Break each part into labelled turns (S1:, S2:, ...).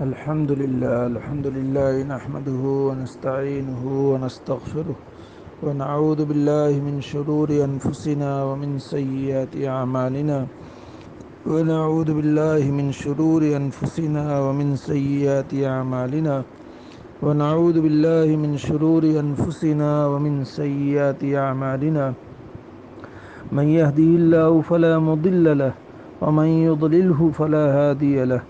S1: الحمد لله نحمده ونستعينه ونستغفره ونعوذ بالله من شرور أنفسنا ومن سيئات أعمالنا ونعوذ بالله من شرور أنفسنا ومن سيئات أعمالنا ونعوذ بالله من شرور أنفسنا ومن سيئات أعمالنا من يهده الله فلا مضل له ومن يضلله فلا هادي له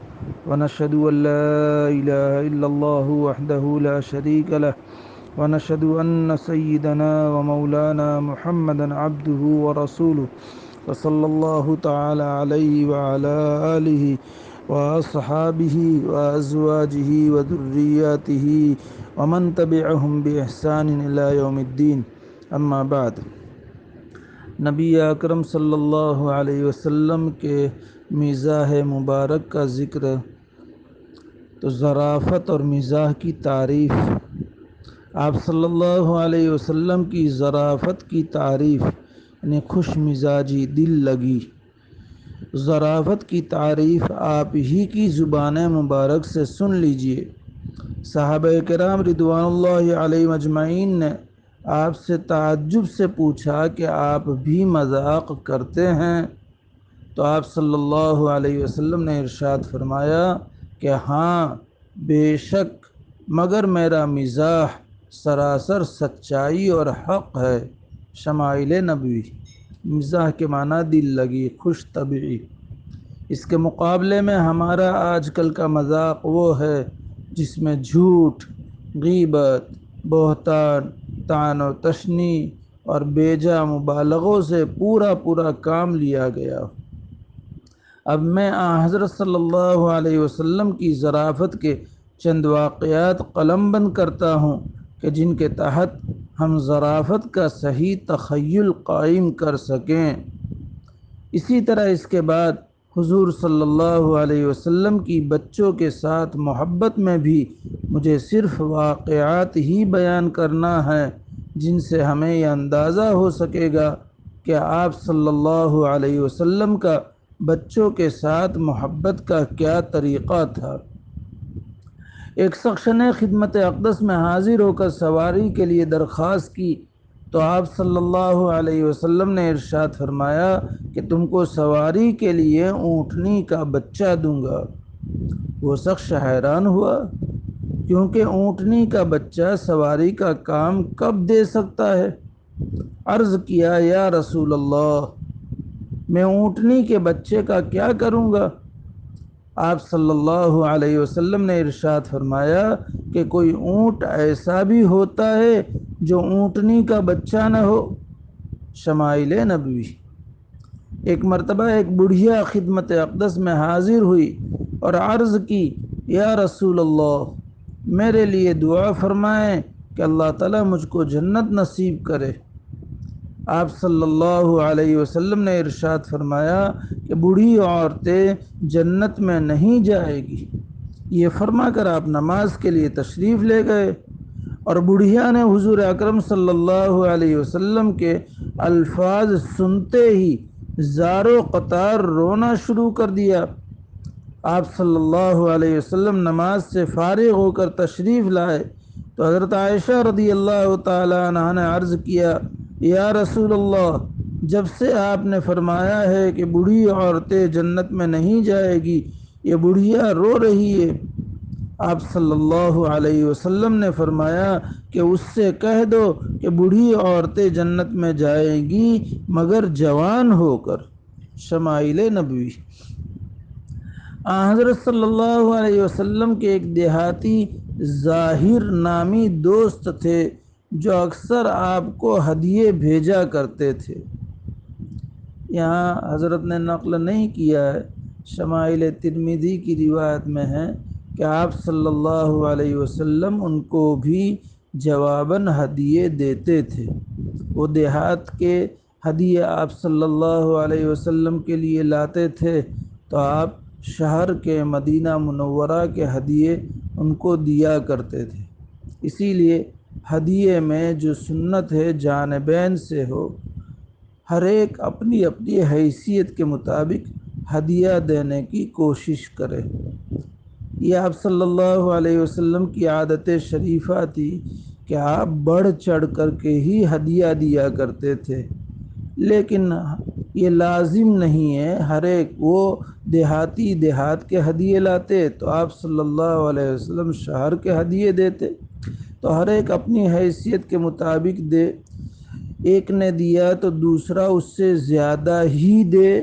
S1: ونشهد أن لا إله إلا الله وحده لا شريك له ونشهد أن سيدنا ومولانا محمدا عبده ورسوله وصلى الله تعالى عليه وعلى آله وأصحابه وأزواجه وذرياته ومن تبعهم بإحسان إلى يوم الدين أما بعد۔ نبی اکرم صلی اللہ علیہ وسلم کے مزاح مبارک کا ذکر تو ظرافت اور مزاح کی تعریف، آپ صلی اللہ علیہ وسلم کی ظرافت کی تعریف یعنی خوش مزاجی، دل لگی۔ ظرافت کی تعریف آپ ہی کی زبان مبارک سے سن لیجئے۔ صحابہ کرام رضوان اللہ علیہم اجمعین نے آپ سے تعجب سے پوچھا کہ آپ بھی مذاق کرتے ہیں؟ تو آپ صلی اللہ علیہ وسلم نے ارشاد فرمایا کہ ہاں بے شک، مگر میرا مزاح سراسر سچائی اور حق ہے۔ شمائل نبوی۔ مزاح کے معنی دل لگی، خوش طبعی۔ اس کے مقابلے میں ہمارا آج کل کا مذاق وہ ہے جس میں جھوٹ، غیبت، بہتان، طعن و تشنیع اور بیجا مبالغوں سے پورا کام لیا گیا۔ اب میں حضرت صلی اللہ علیہ وسلم کی ظرافت کے چند واقعات قلم بند کرتا ہوں کہ جن کے تحت ہم ظرافت کا صحیح تخیل قائم کر سکیں۔ اسی طرح اس کے بعد حضور صلی اللہ علیہ وسلم کی بچوں کے ساتھ محبت میں بھی مجھے صرف واقعات ہی بیان کرنا ہے جن سے ہمیں یہ اندازہ ہو سکے گا کہ آپ صلی اللہ علیہ وسلم کا بچوں کے ساتھ محبت کا کیا طریقہ تھا۔ ایک شخص نے خدمت اقدس میں حاضر ہو کر سواری کے لیے درخواست کی تو آپ صلی اللہ علیہ وسلم نے ارشاد فرمایا کہ تم کو سواری کے لیے اونٹنی کا بچہ دوں گا۔ وہ شخص حیران ہوا کیونکہ اونٹنی کا بچہ سواری کا کام کب دے سکتا ہے؟ عرض کیا یا رسول اللہ، میں اونٹنی کے بچے کا کیا کروں گا؟ آپ صلی اللہ علیہ وسلم نے ارشاد فرمایا کہ کوئی اونٹ ایسا بھی ہوتا ہے جو اونٹنی کا بچہ نہ ہو۔ شمائل نبوی۔ ایک مرتبہ ایک بڑھیا خدمت اقدس میں حاضر ہوئی اور عرض کی یا رسول اللہ، میرے لیے دعا فرمائیں کہ اللہ تعالیٰ مجھ کو جنت نصیب کرے۔ آپ صلی اللہ علیہ وسلم نے ارشاد فرمایا کہ بوڑھی عورتیں جنت میں نہیں جائے گی۔ یہ فرما کر آپ نماز کے لیے تشریف لے گئے اور بڑھیا نے حضور اکرم صلی اللہ علیہ وسلم کے الفاظ سنتے ہی زارو قطار رونا شروع کر دیا۔ آپ صلی اللہ علیہ وسلم نماز سے فارغ ہو کر تشریف لائے تو حضرت عائشہ رضی اللہ تعالی عنہا نے عرض کیا یا رسول اللہ، جب سے آپ نے فرمایا ہے کہ بوڑھی عورتیں جنت میں نہیں جائے گی، یہ بڑھیا رو رہی ہے۔ آپ صلی اللہ علیہ وسلم نے فرمایا کہ اس سے کہہ دو کہ بوڑھی عورتیں جنت میں جائیں گی مگر جوان ہو کر۔ شمائل نبوی۔ حضرت صلی اللہ علیہ وسلم کے ایک دیہاتی ظاہر نامی دوست تھے جو اکثر آپ کو ہدیے بھیجا کرتے تھے۔ یہاں حضرت نے نقل نہیں کیا ہے، شمائل ترمذی کی روایت میں ہے کہ آپ صلی اللہ علیہ وسلم ان کو بھی جواباً ہدیے دیتے تھے۔ وہ دیہات کے ہدیے آپ صلی اللہ علیہ وسلم کے لیے لاتے تھے تو آپ شہر کے مدینہ منورہ کے ہدیے ان کو دیا کرتے تھے۔ اسی لیے ہدیے میں جو سنت ہے جانبین سے ہو، ہر ایک اپنی اپنی حیثیت کے مطابق ہدیہ دینے کی کوشش کرے۔ یہ آپ صلی اللہ علیہ وسلم کی عادت شریفہ تھی کہ آپ بڑھ چڑھ کر کے ہی ہدیہ دیا کرتے تھے، لیکن یہ لازم نہیں ہے ہر ایک وہ دیہات کے ہدیے لاتے تو آپ صلی اللہ علیہ وسلم شہر کے ہدیے دیتے، تو ہر ایک اپنی حیثیت کے مطابق دے، ایک نے دیا تو دوسرا اس سے زیادہ ہی دے،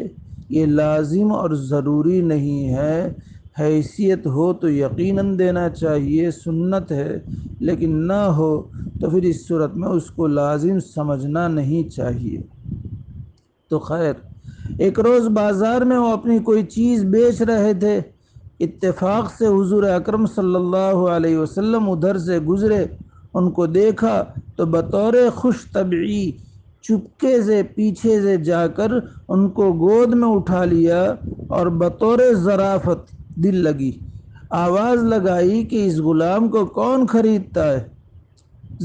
S1: یہ لازم اور ضروری نہیں ہے۔ حیثیت ہو تو یقیناً دینا چاہیے، سنت ہے، لیکن نہ ہو تو پھر اس صورت میں اس کو لازم سمجھنا نہیں چاہیے۔ تو خیر، ایک روز بازار میں وہ اپنی کوئی چیز بیچ رہے تھے، اتفاق سے حضور اکرم صلی اللہ علیہ وسلم ادھر سے گزرے، ان کو دیکھا تو بطور خوش طبعی چپکے سے پیچھے سے جا کر ان کو گود میں اٹھا لیا اور بطور ظرافت دل لگی آواز لگائی کہ اس غلام کو کون خریدتا ہے؟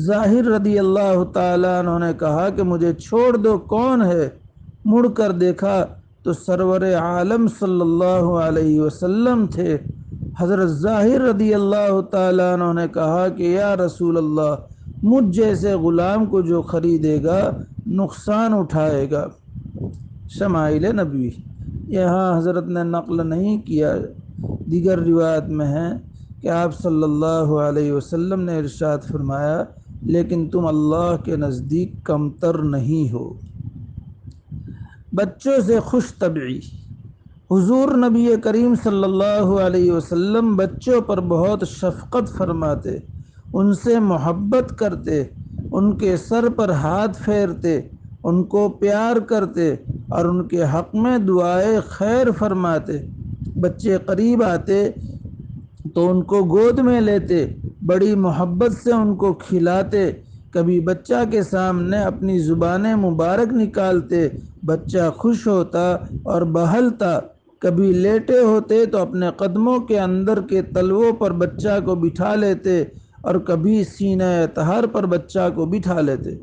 S1: ظاہر رضی اللہ تعالیٰ عنہ نے کہا کہ مجھے چھوڑ دو، کون ہے؟ مڑ کر دیکھا تو سرور عالم صلی اللہ علیہ وسلم تھے۔ حضرت ظاہر رضی اللہ تعالیٰ عنہ نے کہا کہ یا رسول اللہ، مجھ جیسے غلام کو جو خریدے گا نقصان اٹھائے گا۔ شمائل نبوی یہاں حضرت نے نقل نہیں کیا، دیگر روایت میں ہے کہ آپ صلی اللہ علیہ وسلم نے ارشاد فرمایا لیکن تم اللہ کے نزدیک کمتر نہیں ہو۔ بچوں سے خوش طبعی، حضور نبی کریم صلی اللہ علیہ وسلم بچوں پر بہت شفقت فرماتے، ان سے محبت کرتے، ان کے سر پر ہاتھ پھیرتے، ان کو پیار کرتے اور ان کے حق میں دعائے خیر فرماتے۔ بچے قریب آتے تو ان کو گود میں لیتے، بڑی محبت سے ان کو کھلاتے، کبھی بچہ کے سامنے اپنی زبان مبارک نکالتے، بچہ خوش ہوتا اور بہلتا، کبھی لیٹے ہوتے تو اپنے قدموں کے اندر کے تلووں پر بچہ کو بٹھا لیتے اور کبھی سینہ طہر پر بچہ کو بٹھا لیتے۔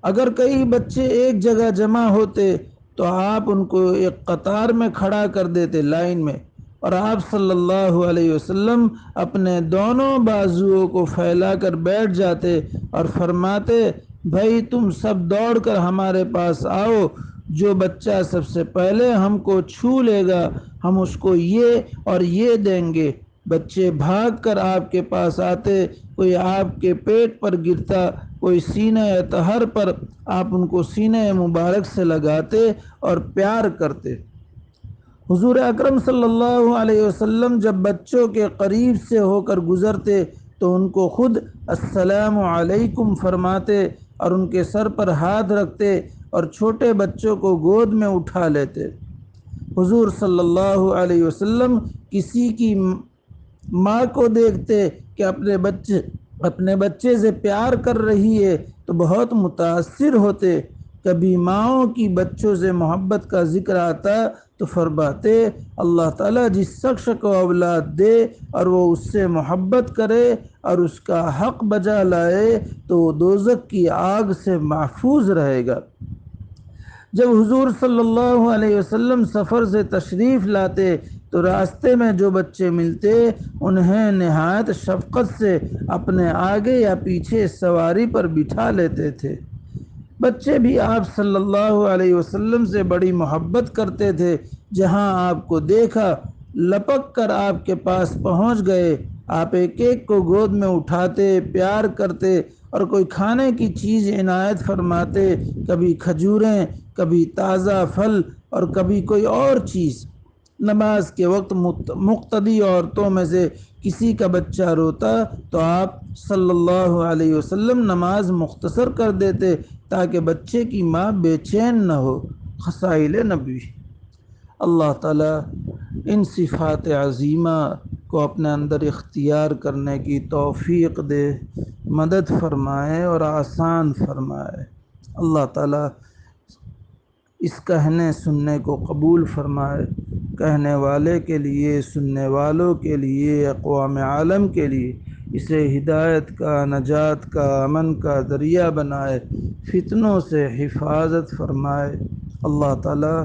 S1: اگر کئی بچے ایک جگہ جمع ہوتے تو آپ ان کو ایک قطار میں کھڑا کر دیتے، لائن میں، اور آپ صلی اللہ علیہ وسلم اپنے دونوں بازوؤں کو پھیلا کر بیٹھ جاتے اور فرماتے بھائی تم سب دوڑ کر ہمارے پاس آؤ، جو بچہ سب سے پہلے ہم کو چھو لے گا ہم اس کو یہ اور یہ دیں گے۔ بچے بھاگ کر آپ کے پاس آتے، کوئی آپ کے پیٹ پر گرتا، کوئی سینہ طہر پر، آپ ان کو سینہ مبارک سے لگاتے اور پیار کرتے۔ حضور اکرم صلی اللہ علیہ وسلم جب بچوں کے قریب سے ہو کر گزرتے تو ان کو خود السلام علیکم فرماتے اور ان کے سر پر ہاتھ رکھتے اور چھوٹے بچوں کو گود میں اٹھا لیتے۔ حضور صلی اللہ علیہ وسلم کسی کی ماں کو دیکھتے کہ اپنے بچے سے پیار کر رہی ہے تو بہت متاثر ہوتے، کبھی ماؤں کی بچوں سے محبت کا ذکر آتا تو فرماتے اللہ تعالیٰ جس شخص کو اولاد دے اور وہ اس سے محبت کرے اور اس کا حق بجا لائے تو وہ دوزخ کی آگ سے محفوظ رہے گا۔ جب حضور صلی اللہ علیہ وسلم سفر سے تشریف لاتے تو راستے میں جو بچے ملتے انہیں نہایت شفقت سے اپنے آگے یا پیچھے سواری پر بٹھا لیتے تھے۔ بچے بھی آپ صلی اللہ علیہ وسلم سے بڑی محبت کرتے تھے، جہاں آپ کو دیکھا لپک کر آپ کے پاس پہنچ گئے، آپ ایک ایک کو گود میں اٹھاتے، پیار کرتے اور کوئی کھانے کی چیز عنایت فرماتے، کبھی کھجوریں، کبھی تازہ پھل اور کبھی کوئی اور چیز۔ نماز کے وقت مقتدی عورتوں میں سے کسی کا بچہ روتا تو آپ صلی اللہ علیہ وسلم نماز مختصر کر دیتے تاکہ بچے کی ماں بے چین نہ ہو۔ خصائل نبوی۔ اللہ تعالیٰ ان صفات عظیمہ کو اپنے اندر اختیار کرنے کی توفیق دے، مدد فرمائے اور آسان فرمائے۔ اللہ تعالیٰ اس کہنے سننے کو قبول فرمائے، کہنے والے کے لیے، سننے والوں کے لیے، اقوام عالم کے لیے اسے ہدایت کا، نجات کا، امن کا ذریعہ بنائے، فتنوں سے حفاظت فرمائے۔ اللہ تعالیٰ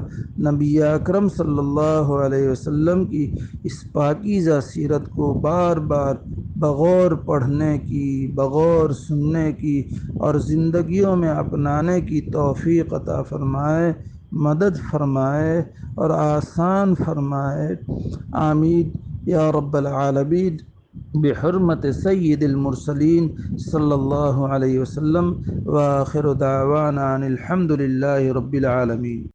S1: نبی اکرم صلی اللہ علیہ وسلم کی اس پاکیزہ سیرت کو بار بار بغور پڑھنے کی، بغور سننے کی اور زندگیوں میں اپنانے کی توفیق عطا فرمائے، مدد فرمائے اور آسان فرمائے، آمین یا رب العالمین، بحرمت سید المرسلین صلی اللہ علیہ وسلم، وآخر دعوانا ان الحمد للہ رب العالمین۔